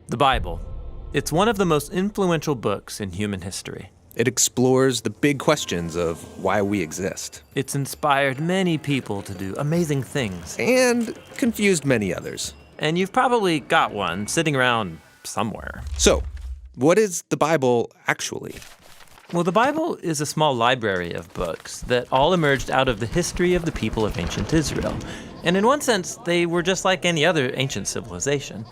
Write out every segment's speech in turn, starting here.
The Bible. It's one of the most influential books in human history. It explores the big questions of why we exist. It's inspired many people to do amazing things. And confused many others. And you've probably got one sitting around somewhere. So, what is the Bible actually? Well, the Bible is a small library of books that all emerged out of the history of the people of ancient Israel. And in one sense, they were just like any other ancient civilization.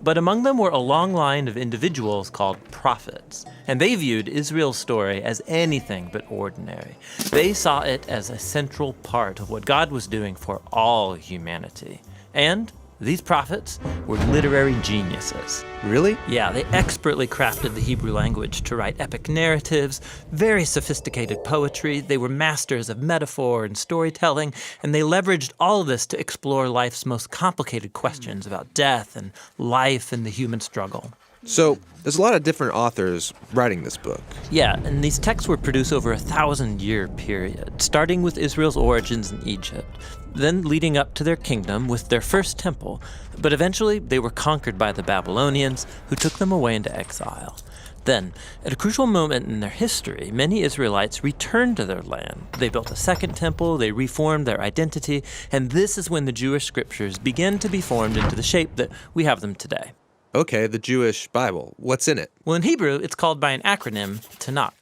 But among them were a long line of individuals called prophets. And they viewed Israel's story as anything but ordinary. They saw it as a central part of what God was doing for all humanity. And these prophets were literary geniuses. Really? Yeah, they expertly crafted the Hebrew language to write epic narratives, very sophisticated poetry. They were masters of metaphor and storytelling, and they leveraged all of this to explore life's most complicated questions about death and life and the human struggle. So, there's a lot of different authors writing this book. Yeah, and these texts were produced over a 1,000-year period, starting with Israel's origins in Egypt, then leading up to their kingdom with their first temple. But eventually, they were conquered by the Babylonians, who took them away into exile. Then, at a crucial moment in their history, many Israelites returned to their land. They built a second temple, they reformed their identity, and this is when the Jewish scriptures began to be formed into the shape that we have them today. Okay, the Jewish Bible. What's in it? Well, in Hebrew, it's called by an acronym, Tanakh.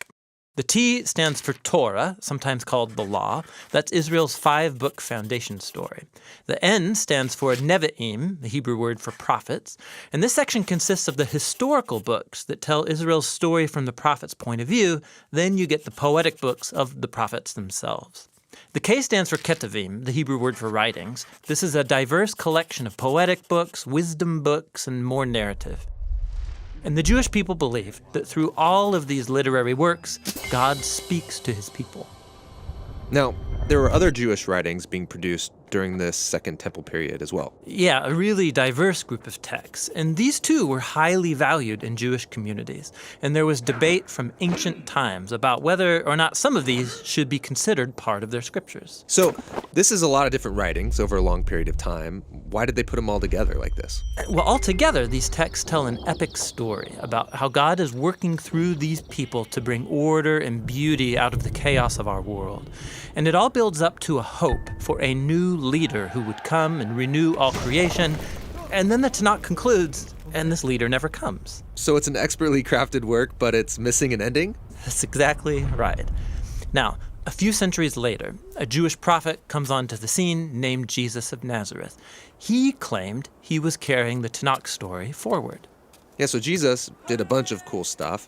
The T stands for Torah, sometimes called the Law. That's Israel's 5-book foundation story. The N stands for Nevi'im, the Hebrew word for prophets. And this section consists of the historical books that tell Israel's story from the prophet's point of view. Then you get the poetic books of the prophets themselves. The K stands for Ketuvim, the Hebrew word for writings. This is a diverse collection of poetic books, wisdom books, and more narrative. And the Jewish people believed that through all of these literary works, God speaks to his people. Now, there were other Jewish writings being produced during this Second Temple period as well. Yeah, a really diverse group of texts. And these too were highly valued in Jewish communities. And there was debate from ancient times about whether or not some of these should be considered part of their scriptures. So, this is a lot of different writings over a long period of time. Why did they put them all together like this? Well, altogether, these texts tell an epic story about how God is working through these people to bring order and beauty out of the chaos of our world. And it all builds up to a hope for a new leader who would come and renew all creation. And then the Tanakh concludes, and this leader never comes. So it's an expertly crafted work, but it's missing an ending? That's exactly right. Now, a few centuries later, a Jewish prophet comes onto the scene named Jesus of Nazareth. He claimed he was carrying the Tanakh story forward. Yeah, so Jesus did a bunch of cool stuff,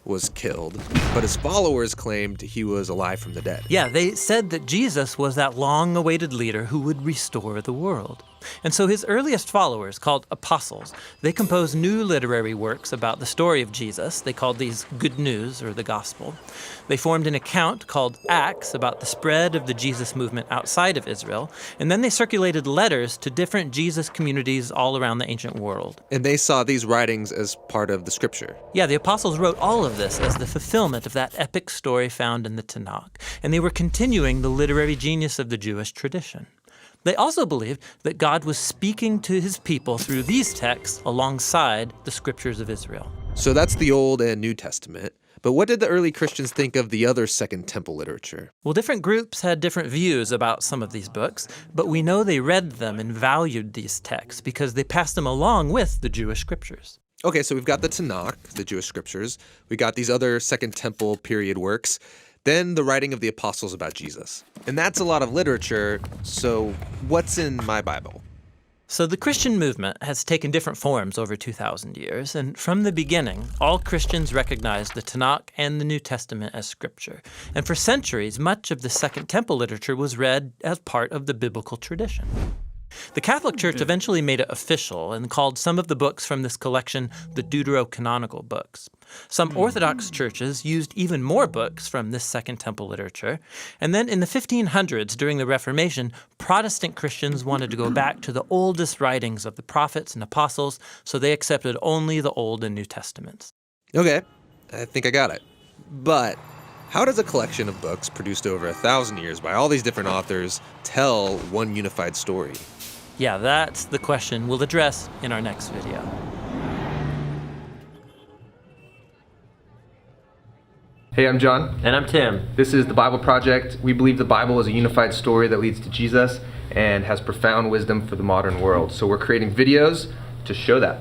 was killed, but his followers claimed he was alive from the dead. Yeah, they said that Jesus was that long-awaited leader who would restore the world. And so his earliest followers, called apostles, they composed new literary works about the story of Jesus. They called these Good News, or the Gospel. They formed an account called Acts about the spread of the Jesus movement outside of Israel. And then they circulated letters to different Jesus communities all around the ancient world. And they saw these writings as part of the scripture. Yeah, the apostles wrote all of this as the fulfillment of that epic story found in the Tanakh. And they were continuing the literary genius of the Jewish tradition. They also believed that God was speaking to his people through these texts alongside the scriptures of Israel. So that's the Old and New Testament. But what did the early Christians think of the other Second Temple literature? Well, different groups had different views about some of these books, but we know they read them and valued these texts because they passed them along with the Jewish scriptures. Okay, so we've got the Tanakh, the Jewish scriptures. We got these other Second Temple period works. Then the writing of the apostles about Jesus. And that's a lot of literature, so what's in my Bible? So the Christian movement has taken different forms over 2,000 years, and from the beginning, all Christians recognized the Tanakh and the New Testament as scripture. And for centuries, much of the Second Temple literature was read as part of the biblical tradition. The Catholic Church eventually made it official and called some of the books from this collection the Deuterocanonical books. Some Orthodox churches used even more books from this Second Temple literature. And then in the 1500s, during the Reformation, Protestant Christians wanted to go back to the oldest writings of the prophets and apostles, so they accepted only the Old and New Testaments. Okay, I think I got it. But how does a collection of books produced over 1,000 years by all these different authors tell one unified story? Yeah, that's the question we'll address in our next video. Hey, I'm John. And I'm Tim. This is the Bible Project. We believe the Bible is a unified story that leads to Jesus and has profound wisdom for the modern world. So we're creating videos to show that.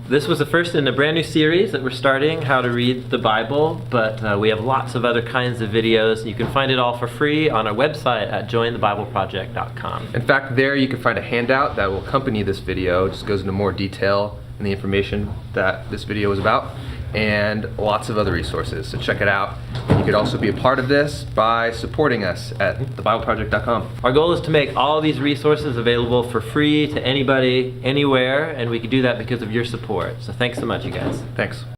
This was the first in a brand new series that we're starting, How to Read the Bible, but we have lots of other kinds of videos. You can find it all for free on our website at jointhebibleproject.com. In fact, there you can find a handout that will accompany this video. It just goes into more detail and the information that this video is about, and lots of other resources, so check it out. You could also be a part of this by supporting us at thebibleproject.com. Our goal is to make all these resources available for free to anybody, anywhere, and we can do that because of your support. So thanks so much, you guys. Thanks.